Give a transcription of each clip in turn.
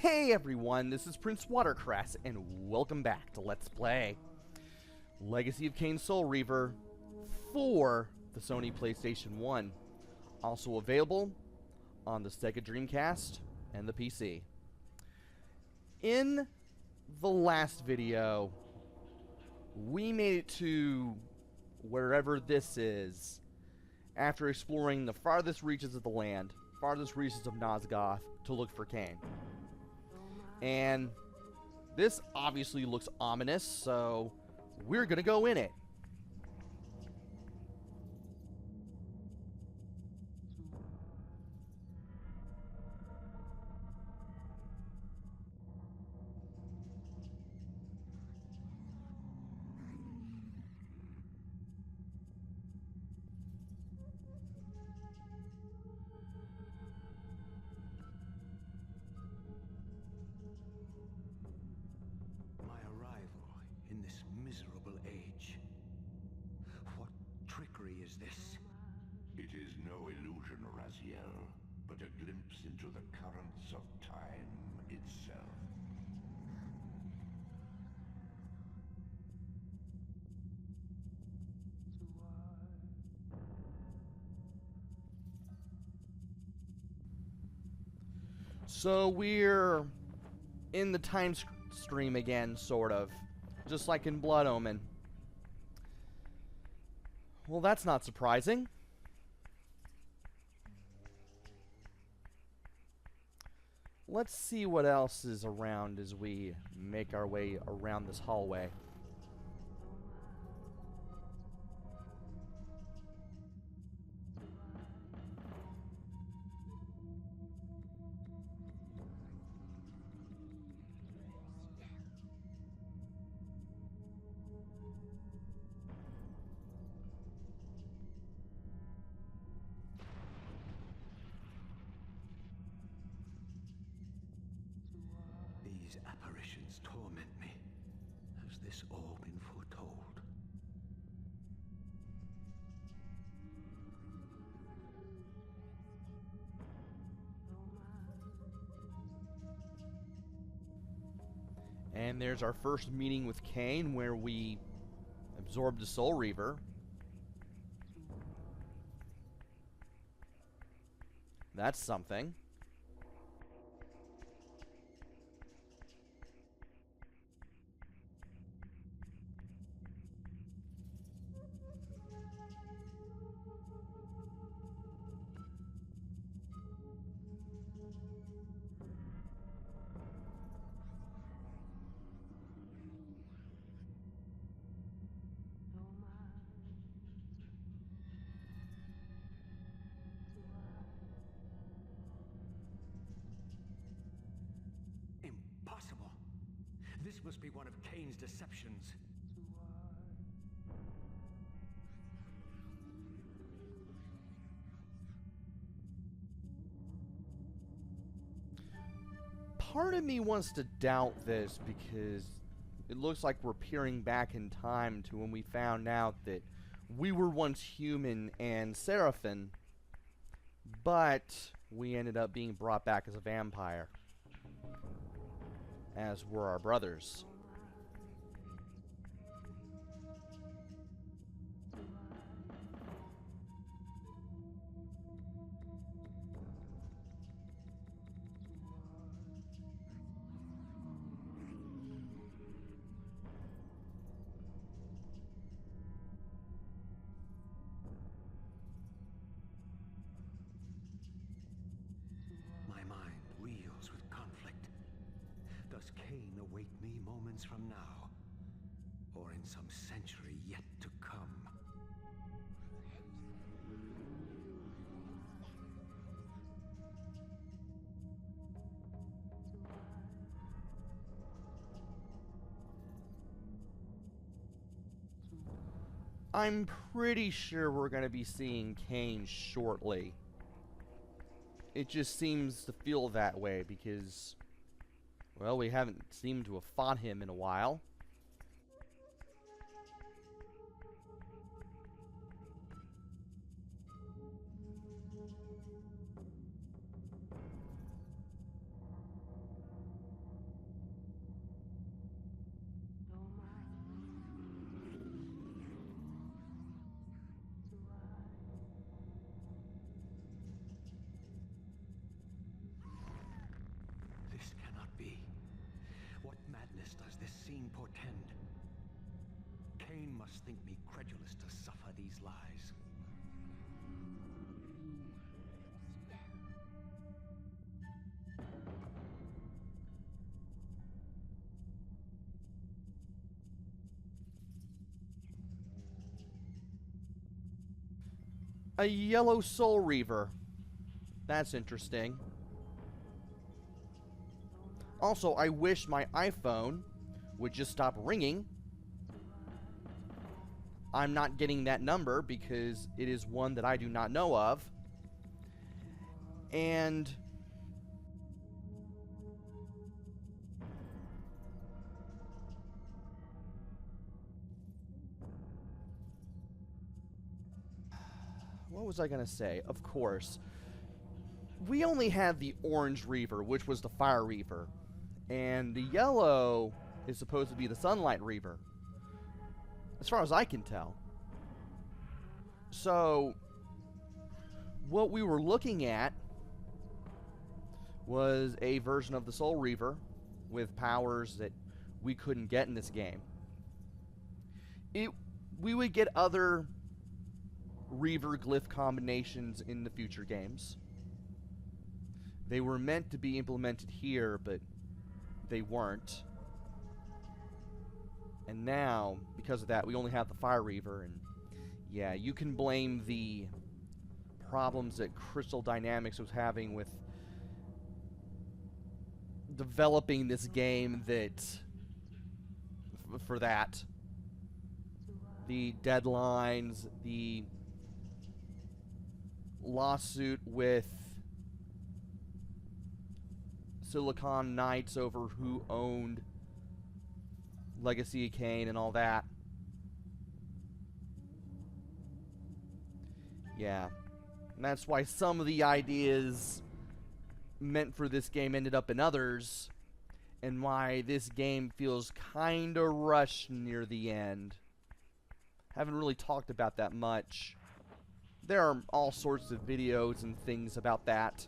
Hey everyone, this is PrinceWatercress, and welcome back to Let's Play Legacy of Kain Soul Reaver for the Sony PlayStation 1. Also available on the Sega Dreamcast and the PC. In the last video, we made it to wherever this is after exploring the farthest reaches of the land, farthest reaches of Nosgoth, to look for Kain. And this obviously looks ominous, so we're gonna go in it. In this miserable age. What trickery is this? It is no illusion, Raziel, but a glimpse into the currents of time itself. So we're in the time stream again, sort of. Just like in Blood Omen. Well, that's not surprising. Let's see what else is around as we make our way around this hallway. These apparitions torment me. Has this all been foretold? And there's our first meeting with Kain, where we absorbed the Soul Reaver. That's something. Impossible! This must be one of Kain's deceptions. Part of me wants to doubt this because it looks like we're peering back in time to when we found out that we were once human and Seraphim, but we ended up being brought back as a vampire, as were our brothers. My mind reels with conflict. Does Kain await me moments from now? Or in some century yet to come? I'm pretty sure we're going to be seeing Kain shortly. It just seems to feel that way because, well, we haven't seemed to have fought him in a while. can portend. Kain must think me credulous to suffer these lies. A yellow soul reaver. That's interesting. Also, I wish my iPhone would just stop ringing. I'm not getting that number because it is one that I do not know of. And what was I going to say? Of course, we only had the orange Reaver, which was the Fire Reaver. And the yellow is supposed to be the Sunlight Reaver, as far as I can tell. So, what we were looking at was a version of the Soul Reaver with powers that we couldn't get in this game. We would get other Reaver glyph combinations in the future games. They were meant to be implemented here, but they weren't. And now, because of that, we only have the Fire Reaver, and yeah, you can blame the problems that Crystal Dynamics was having with developing this game for that. The deadlines, the lawsuit with Silicon Knights over who owned Legacy of Kain and all that. Yeah. And that's why some of the ideas meant for this game ended up in others, and why this game feels kinda rushed near the end. Haven't really talked about that much. There are all sorts of videos and things about that.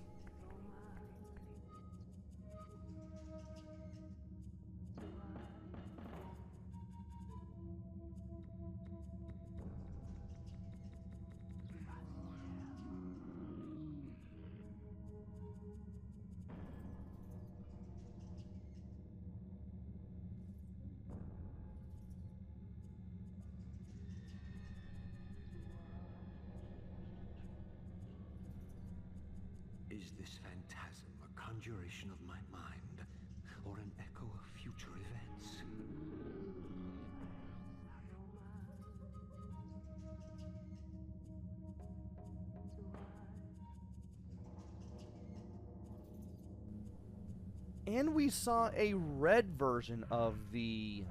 Is this phantasm a conjuration of my mind, or an echo of future events? And we saw a red version of the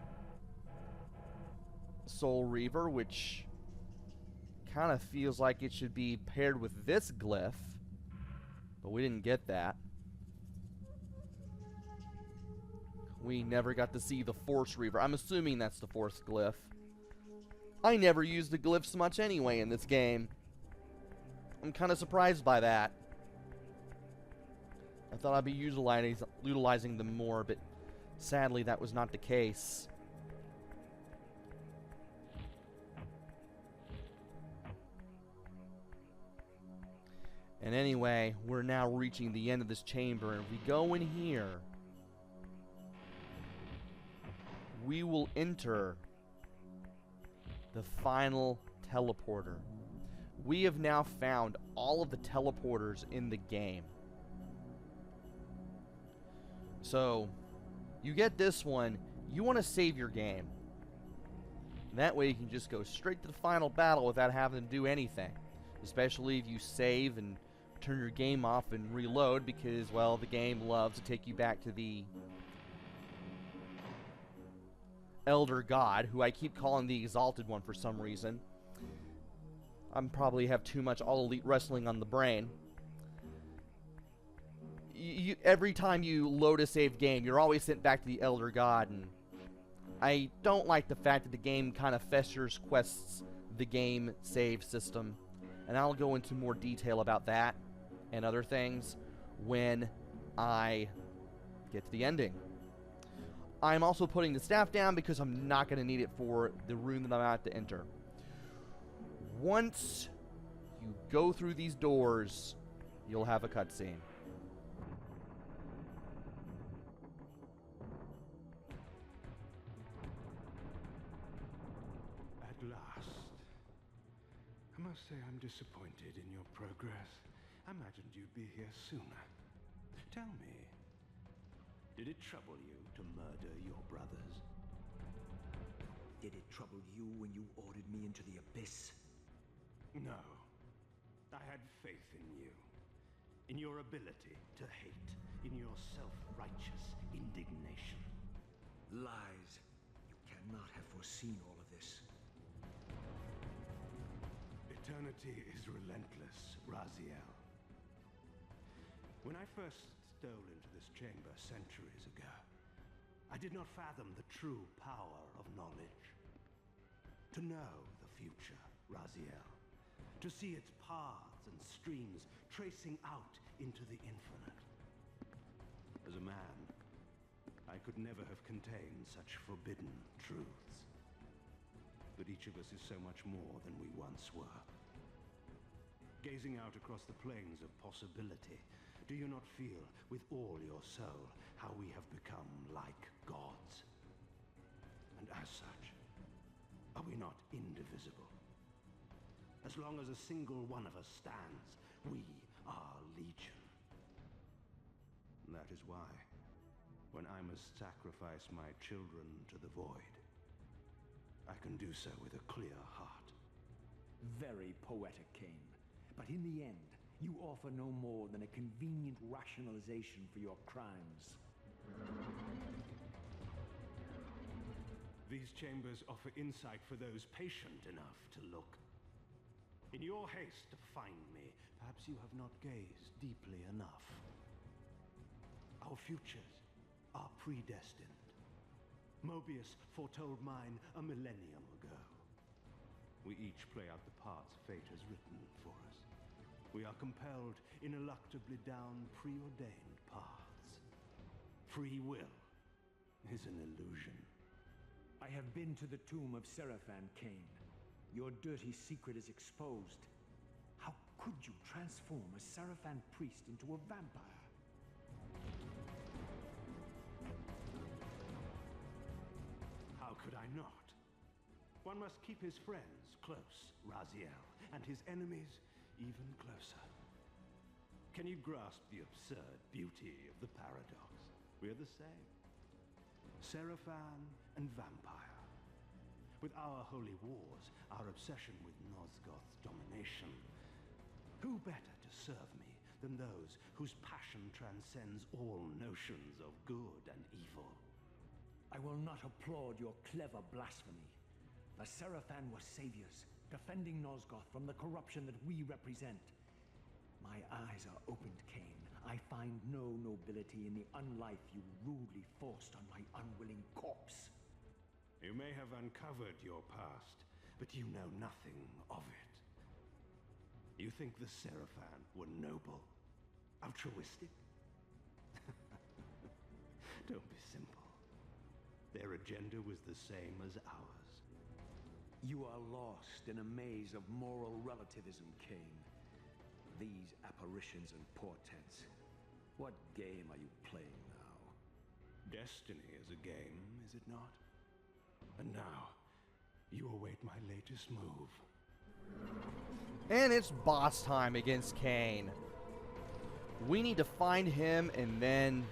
Soul Reaver, which kind of feels like it should be paired with this glyph. But we didn't get that. We never got to see the Force Reaver. I'm assuming that's the fourth glyph. I never used the glyphs much anyway in this game. I'm kind of surprised by that. I thought I'd be utilizing them more, but sadly that was not the case. And anyway, we're now reaching the end of this chamber, and if we go in here, we will enter the final teleporter. We have now found all of the teleporters in the game. So, you get this one, you want to save your game. That way you can just go straight to the final battle without having to do anything. Especially if you save and turn your game off and reload, because, well, the game loves to take you back to the Elder God, who I keep calling the Exalted One for some reason. I probably have too much All Elite Wrestling on the brain. Every time you load a save game, you're always sent back to the Elder God, and I don't like the fact that the game kind of festers quests the game save system, and I'll go into more detail about that and other things when I get to the ending. I'm also putting the staff down because I'm not going to need it for the room that I'm about to enter. Once you go through these doors, you'll have a cutscene. At last. I must say I'm disappointed in your progress. I imagined you'd be here sooner. Tell me, did it trouble you to murder your brothers? Did it trouble you when you ordered me into the abyss? No. I had faith in you. In your ability to hate. In your self-righteous indignation. Lies. You cannot have foreseen all of this. Eternity is relentless, Raziel. When I first stole into this chamber centuries ago, I did not fathom the true power of knowledge. To know the future, Raziel. To see its paths and streams tracing out into the infinite. As a man, I could never have contained such forbidden truths. But each of us is so much more than we once were. Gazing out across the plains of possibility, do you not feel with all your soul how we have become like gods? And as such, are we not indivisible? As long as a single one of us stands, we are legion. And that is why, when I must sacrifice my children to the void, I can do so with a clear heart. Very poetic, Kain. But in the end, you offer no more than a convenient rationalization for your crimes. These chambers offer insight for those patient enough to look. In your haste to find me, perhaps you have not gazed deeply enough. Our futures are predestined. Mobius foretold mine a millennium ago. We each play out the parts fate has written for us. We are compelled ineluctably down preordained paths. Free will is an illusion. I have been to the tomb of Seraphan, Kain. Your dirty secret is exposed. How could you transform a Seraphan priest into a vampire? How could I not? One must keep his friends close, Raziel, and his enemies even closer. Can you grasp the absurd beauty of the paradox? We're the same. Seraphan and vampire. With our holy wars, our obsession with Nosgoth's domination, who better to serve me than those whose passion transcends all notions of good and evil? I will not applaud your clever blasphemy. The Seraphan were saviors, defending Nosgoth from the corruption that we represent. My eyes are opened, Kain. I find no nobility in the unlife you rudely forced on my unwilling corpse. You may have uncovered your past, but you know nothing of it. You think the Seraphan were noble, altruistic? Don't be simple. Their agenda was the same as ours. You are lost in a maze of moral relativism, Kain. These apparitions and portents. What game are you playing now? Destiny is a game, is it not? And now, you await my latest move. And it's boss time against Kain. We need to find him and then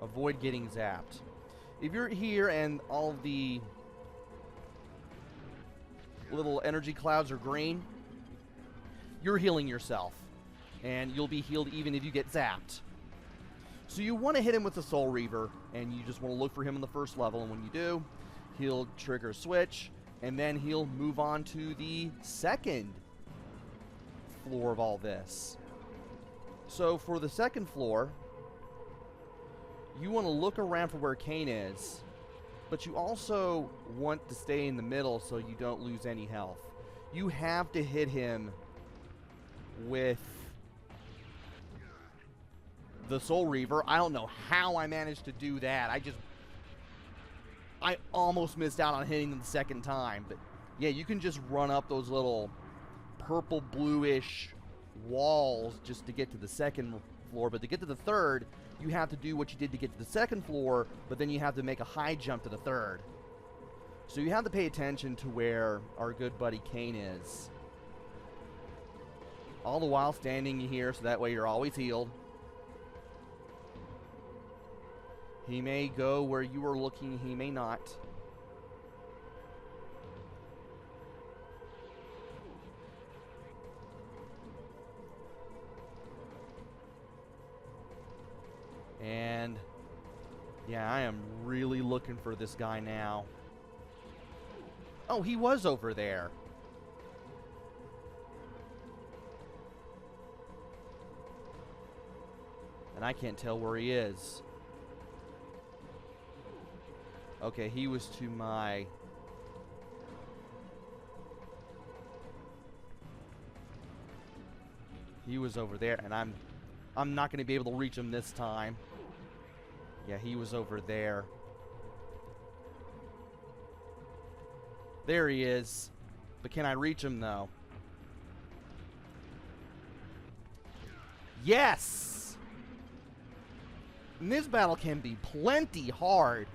avoid getting zapped. If you're here and all of the little energy clouds are green, you're healing yourself. And you'll be healed even if you get zapped. So you want to hit him with the Soul Reaver, and you just want to look for him on the first level, and when you do, he'll trigger a switch, and then he'll move on to the second floor of all this. So for the second floor, you want to look around for where Kain is, but you also want to stay in the middle so you don't lose any health. You have to hit him with the Soul Reaver. I don't know how I managed to do that. I just I almost missed out on hitting them the second time. But yeah, you can just run up those little purple bluish walls just to get to the second floor. But to get to the third, you have to do what you did to get to the second floor, but then you have to make a high jump to the third. So you have to pay attention to where our good buddy Kain is. All the while standing here, so that way you're always healed. He may go where you are looking, he may not. And yeah, I am really looking for this guy now. Oh, he was over there. And I can't tell where he is. Okay, he was to my... He was over there, and I'm not going to be able to reach him this time. Yeah, he was over there. There he is. But can I reach him, though? Yes! And this battle can be plenty hard.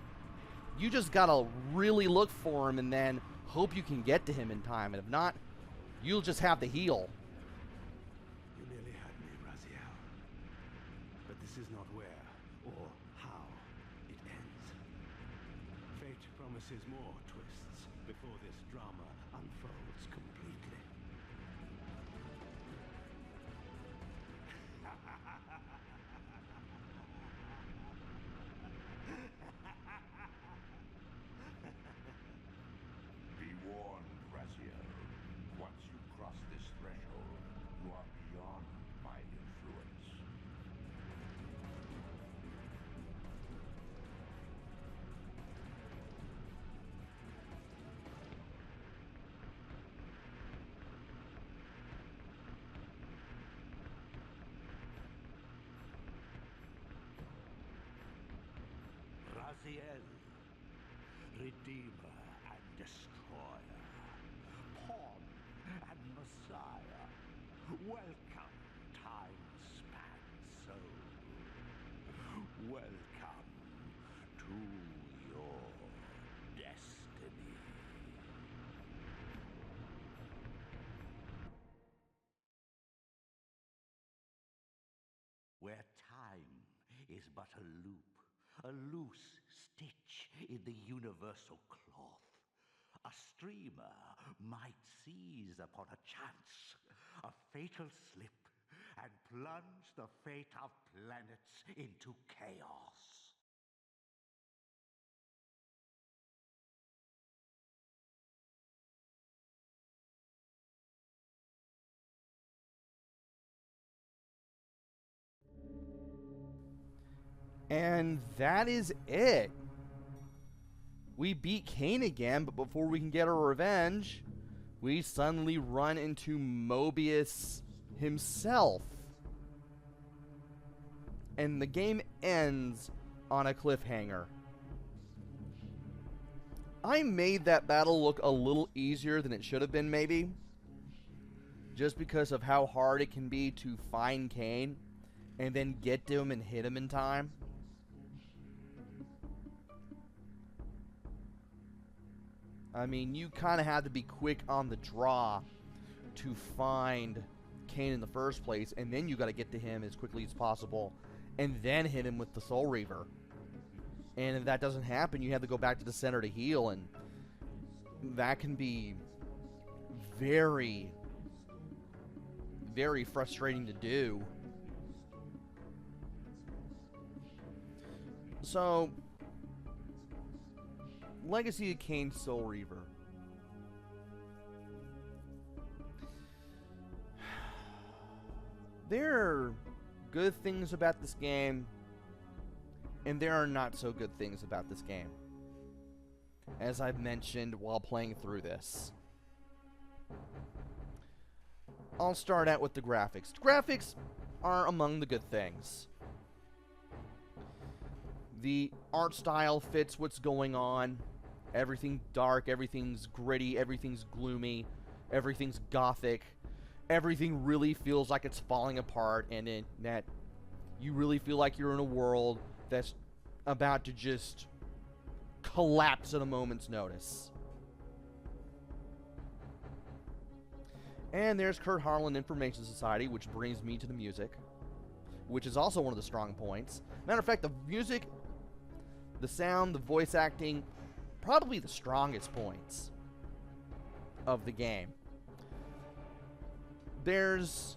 You just gotta really look for him and then hope you can get to him in time. And if not, you'll just have to heal. You nearly had me, Raziel. But this is not where or how it ends. Fate promises more twists before this drama unfolds completely. Be warned, Raziel. Once you cross this threshold, you are beyond my influence. Raziel, Redeemer and Destroyer, Pawn and Messiah, welcome, time-span soul. Welcome to your destiny. Where time is but a loop, a loose stitch in the universal cloth, a streamer might seize upon a chance, a fatal slip, and plunge the fate of planets into chaos. And that is it. We beat Kain again, but before we can get our revenge, we suddenly run into Mobius himself. And the game ends on a cliffhanger. I made that battle look a little easier than it should have been, maybe. Just because of how hard it can be to find Kain and then get to him and hit him in time. I mean, you kind of have to be quick on the draw to find Kain in the first place, and then you got to get to him as quickly as possible, and then hit him with the Soul Reaver. And if that doesn't happen, you have to go back to the center to heal, and that can be very, very frustrating to do. So, Legacy of Kain Soul Reaver. There are good things about this game, and there are not so good things about this game, as I've mentioned while playing through this. I'll start out with the graphics. The graphics are among the good things. The art style fits what's going on. Everything's dark, everything's gritty, everything's gloomy, everything's gothic. Everything really feels like it's falling apart, and that you really feel like you're in a world that's about to just collapse at a moment's notice. And there's Kurt Harlan Information Society, which brings me to the music, which is also one of the strong points. Matter of fact, the music, the sound, the voice acting, probably the strongest points of the game. There's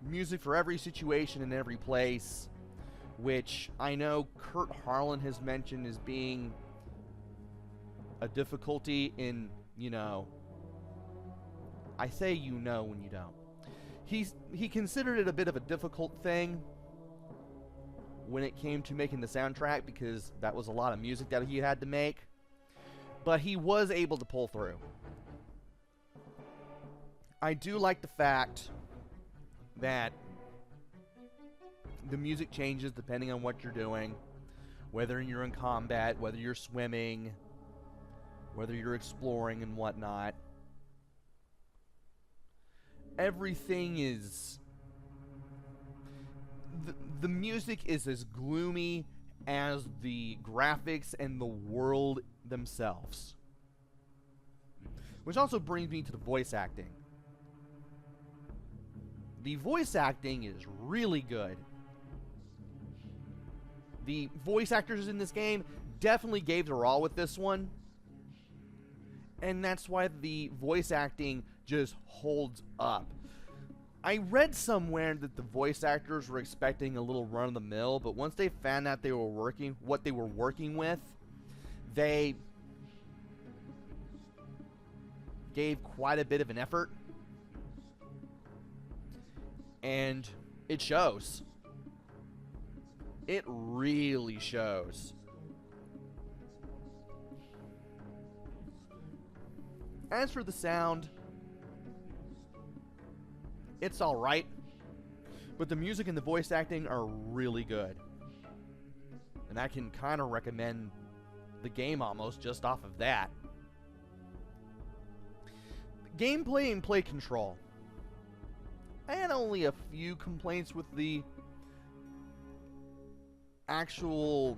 music for every situation and every place, which I know Kurt Harlan has mentioned as being a difficulty in, I say you know when you don't. He considered it a bit of a difficult thing when it came to making the soundtrack, because that was a lot of music that he had to make. But he was able to pull through. I do like the fact that the music changes depending on what you're doing. Whether you're in combat, whether you're swimming, whether you're exploring and whatnot. Everything is... The music is as gloomy as the graphics and the world themselves. Which also brings me to the voice acting. The voice acting is really good. The voice actors in this game definitely gave their all with this one. And that's why the voice acting just holds up. I read somewhere that the voice actors were expecting a little run-of-the-mill, but once they found out what they were working with, they gave quite a bit of an effort. And it shows. It really shows. As for the sound, it's alright, but the music and the voice acting are really good. And I can kind of recommend the game almost just off of that. Gameplay and play control. I had only a few complaints with the actual...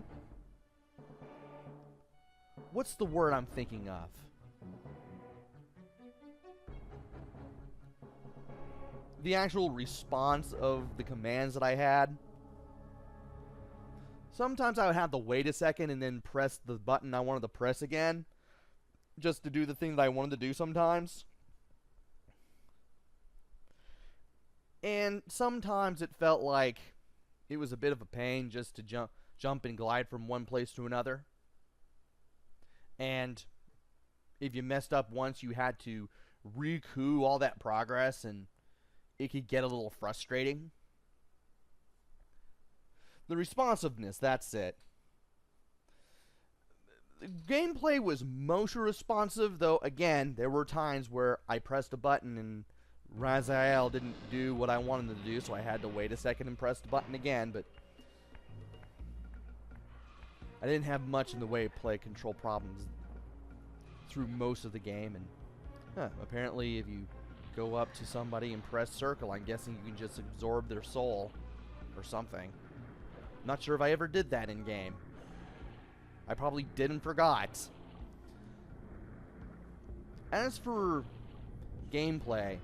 What's the word I'm thinking of? The actual response of the commands that I had. Sometimes I would have to wait a second and then press the button I wanted to press again, just to do the thing that I wanted to do sometimes. And sometimes it felt like it was a bit of a pain just to jump and glide from one place to another. And if you messed up once, you had to recoup all that progress, and it could get a little frustrating. The responsiveness, that's it. The gameplay was motion responsive, though again, there were times where I pressed a button and Raziel didn't do what I wanted to do, so I had to wait a second and press the button again, but I didn't have much in the way of play control problems through most of the game. And apparently if you go up to somebody and press circle, I'm guessing you can just absorb their soul or something. Not sure if I ever did that in game. I probably did and forgot. As for gameplay,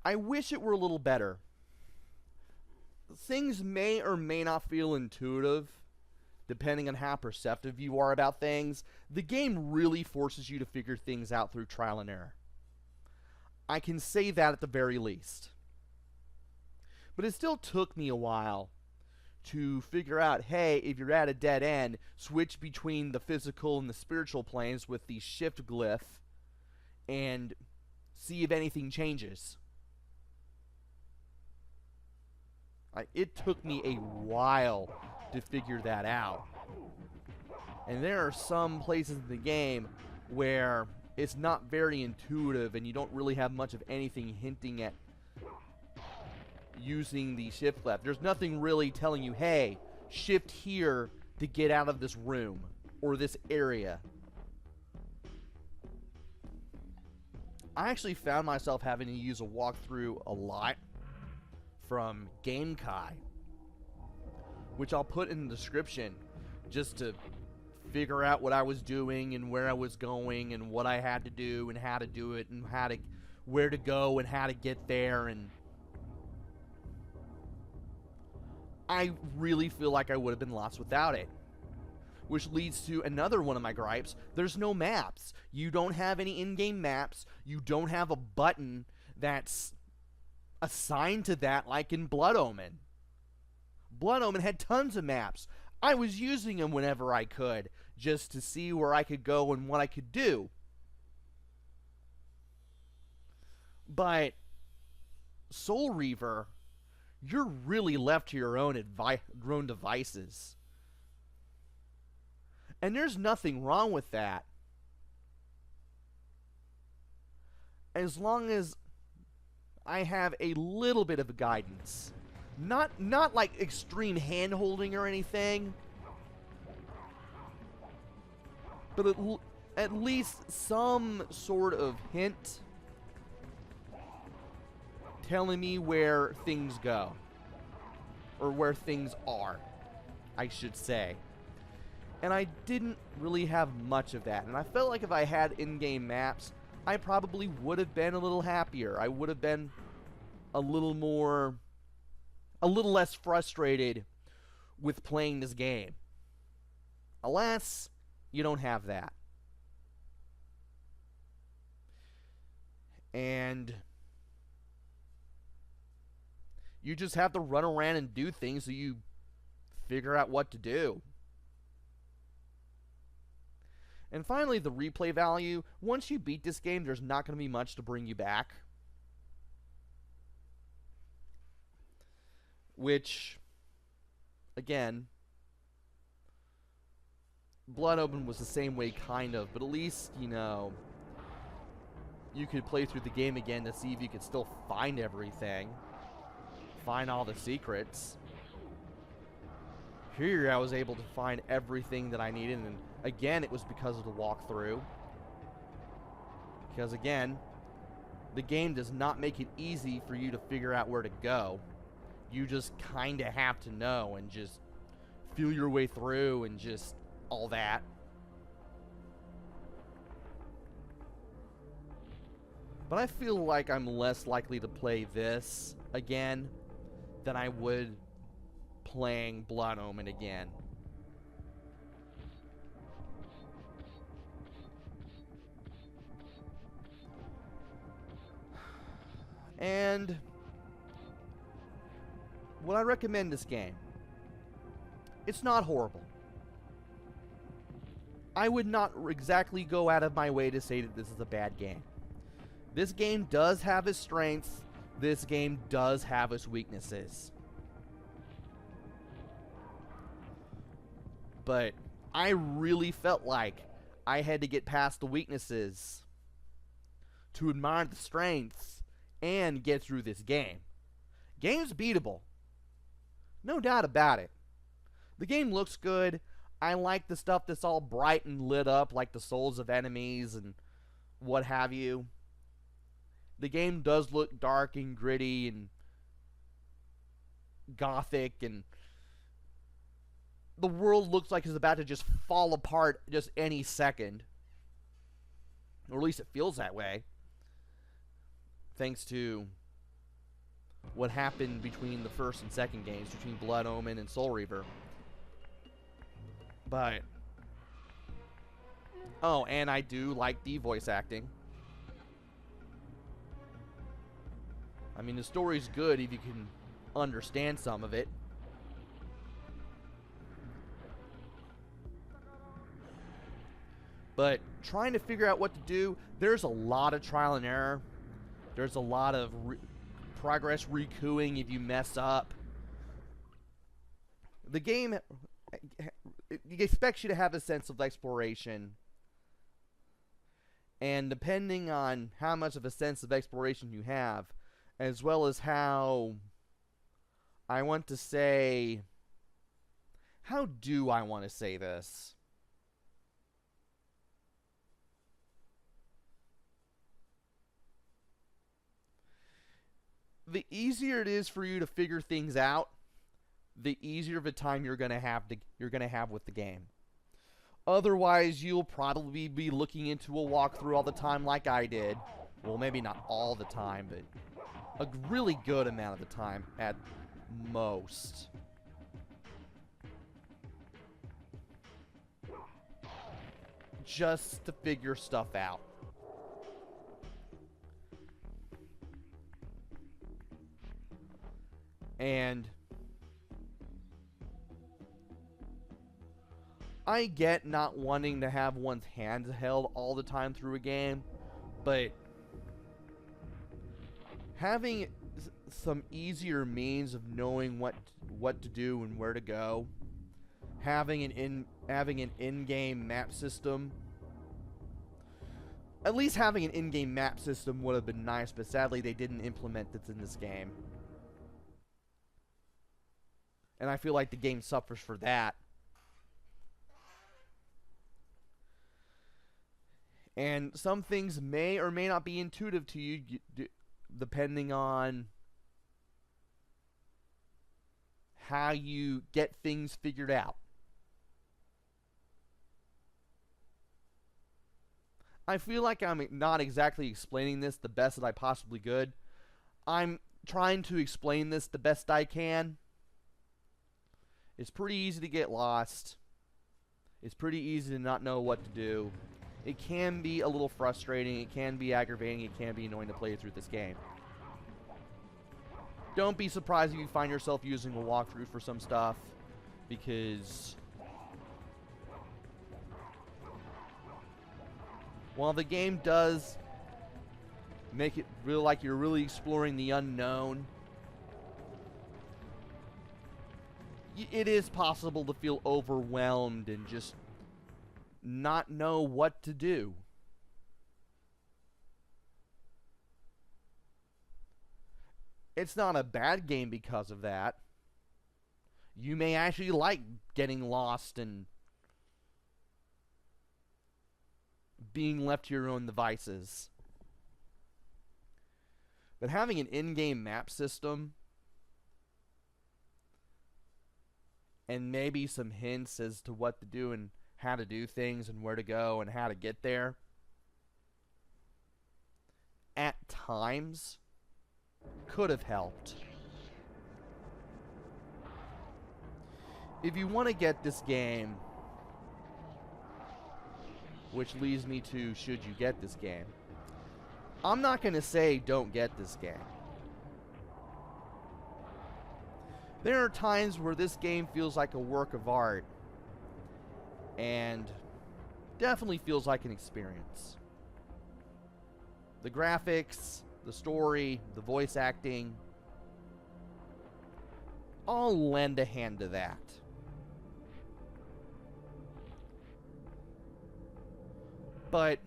I wish it were a little better. Things may or may not feel intuitive, depending on how perceptive you are about things. The game really forces you to figure things out through trial and error. I can say that at the very least. But it still took me a while to figure out, hey, if you're at a dead end, switch between the physical and the spiritual planes with the shift glyph and see if anything changes. It took me a while to figure that out. And there are some places in the game where it's not very intuitive and you don't really have much of anything hinting at using the shift left. There's nothing really telling you, hey, shift here to get out of this room or this area. I actually found myself having to use a walkthrough a lot from GameKai, which I'll put in the description just to figure out what I was doing and where I was going and what I had to do and how to do it and where to go and how to get there. And I really feel like I would have been lost without it. Which leads to another one of my gripes. There's no maps. You don't have any in-game maps. You don't have a button that's assigned to that like in Blood Omen. Blood Omen had tons of maps. I was using them whenever I could, just to see where I could go and what I could do. But Soul Reaver, you're really left to your own devices. And there's nothing wrong with that. As long as I have a little bit of guidance. Not like extreme hand-holding or anything. But at least some sort of hint telling me where things go. Or where things are, I should say. And I didn't really have much of that. And I felt like if I had in-game maps, I probably would have been a little happier. I would have been a little less frustrated with playing this game. Alas, you don't have that. And you just have to run around and do things so you figure out what to do. And finally, the replay value. Once you beat this game, there's not going to be much to bring you back. Which, again, Blood Omen was the same way, kind of. But at least, you know, you could play through the game again to see if you could still find everything. Find all the secrets. Here, I was able to find everything that I needed, and again, it was because of the walkthrough. Because again, the game does not make it easy for you to figure out where to go. You just kind of have to know and just feel your way through and just all that. But I feel like I'm less likely to play this again than I would playing Blood Omen again. And would I recommend this game? It's not horrible. I would not exactly go out of my way to say that this is a bad game. This game does have its strengths. This game does have its weaknesses. But I really felt like I had to get past the weaknesses to admire the strengths and get through this game. Game's beatable. No doubt about it. The game looks good. I like the stuff that's all bright and lit up, like the souls of enemies and what have you. The game does look dark and gritty and gothic, and the world looks like it's about to just fall apart just any second. Or at least it feels that way. Thanks to what happened between the first and second games, between Blood Omen and Soul Reaver. But, oh, and I do like the voice acting. I mean, the story's good if you can understand some of it. But trying to figure out what to do, there's a lot of trial and error. There's a lot of progress recooing if you mess up. The game, it expects you to have a sense of exploration. And depending on how much of a sense of exploration you have, as well as how I want to say... How do I want to say this? The easier it is for you to figure things out, the easier of a time you're gonna have with the game. Otherwise, you'll probably be looking into a walkthrough all the time like I did. Well, maybe not all the time, but a really good amount of the time at most. Just to figure stuff out. And I get not wanting to have one's hands held all the time through a game, but having some easier means of knowing what to do and where to go, having an in-game map system. At least having an in-game map system would have been nice, but sadly they didn't implement this in this game. And I feel like the game suffers for that. And some things may or may not be intuitive to you, depending on how you get things figured out. I feel like I'm not exactly explaining this the best that I possibly could. I'm trying to explain this the best I can. It's pretty easy to get lost. It's pretty easy to not know what to do. It can be a little frustrating. It can be aggravating. It can be annoying to play through this game. Don't be surprised if you find yourself using a walkthrough for some stuff, because while the game does make it feel like you're really exploring the unknown, it is possible to feel overwhelmed and just not know what to do. It's not a bad game because of that. You may actually like getting lost and being left to your own devices. But having an in-game map system and maybe some hints as to what to do and how to do things and where to go and how to get there, at times could have helped. If you want to get this game, which leads me to should you get this game, I'm not going to say don't get this game. There are times where this game feels like a work of art and definitely feels like an experience. The graphics, the story, the voice acting, all lend a hand to that. But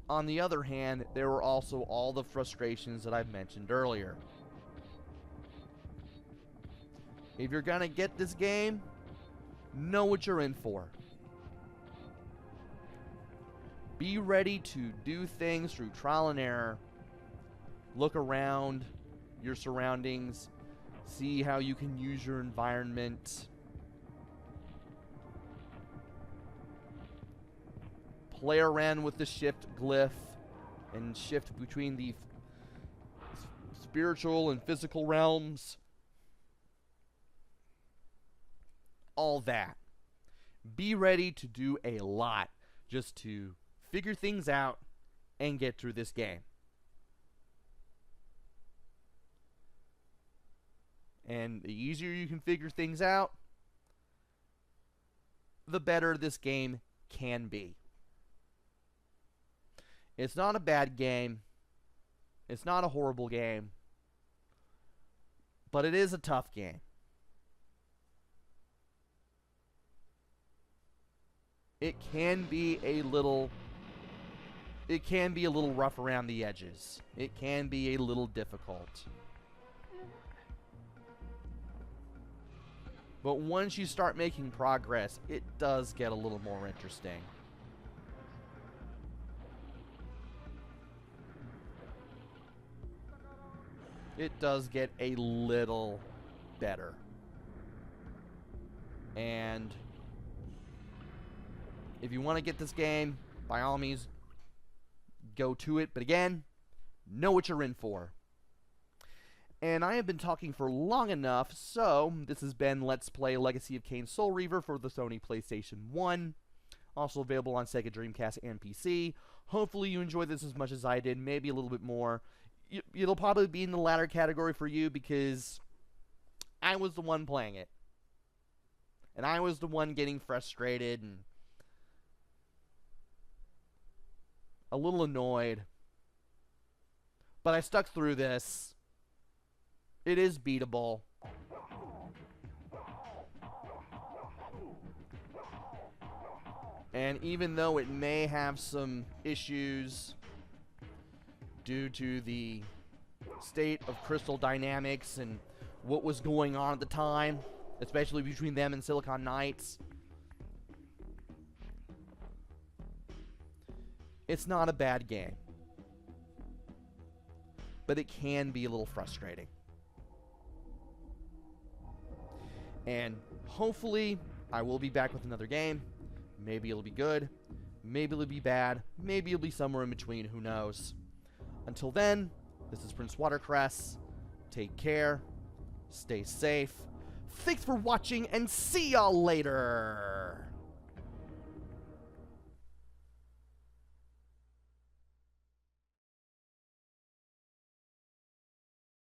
on the other hand, there were also all the frustrations that I've mentioned earlier. If you're gonna get this game, know what you're in for. Be ready to do things through trial and error. Look around your surroundings. See how you can use your environment. Play around with the shift glyph and shift between the spiritual and physical realms. All that. Be ready to do a lot just to figure things out and get through this game. And the easier you can figure things out, the better this game can be. It's not a bad game. It's not a horrible game. But it is a tough game. It can be a little rough around the edges. It can be a little difficult. But once you start making progress, it does get a little more interesting. It does get a little better. And if you want to get this game, by all means, go to it. But again, know what you're in for. And I have been talking for long enough, so this has been Let's Play Legacy of Kain Soul Reaver for the Sony PlayStation 1. Also available on Sega Dreamcast and PC. Hopefully you enjoyed this as much as I did, maybe a little bit more. It'll probably be in the latter category for you because I was the one playing it. And I was the one getting frustrated and a little annoyed. But I stuck through this. It is beatable. And even though it may have some issues due to the state of Crystal Dynamics and what was going on at the time, especially between them and Silicon Knights, it's not a bad game. But it can be a little frustrating. And hopefully I will be back with another game. Maybe it'll be good. Maybe it'll be bad. Maybe it'll be somewhere in between. Who knows? Until then, this is PrinceWatercress. Take care. Stay safe. Thanks for watching, and see y'all later!